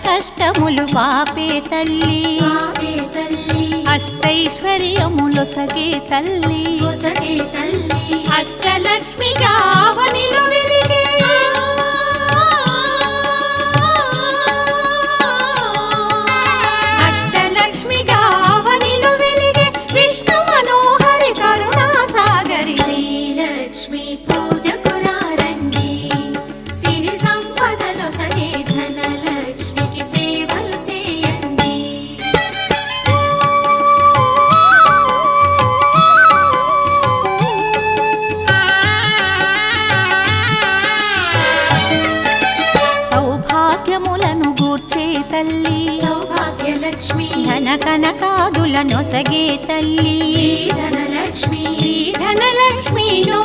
కష్టములు పాపే తల్లి అష్టైశ్వర్యములొసగే తల్లి అష్టలక్ష్మిగా అవనిలో వెలిగే అష్టలక్ష్మిగా అవనిలో వెలిగే విష్ణు మనోహరి కరుణా సాగరి శ్రీలక్ష్మి పూజకురారండి సిరి సంపదలో సగే ధనలక్ష్మికి సేవలు చేయండి. సౌభాగ్యములను గూర్చే తల్లి సౌభాగ్యలక్ష్మి ధన కనకాదుల నొసగే తల్లి ధనలక్ష్మి ధనలక్ష్మి నో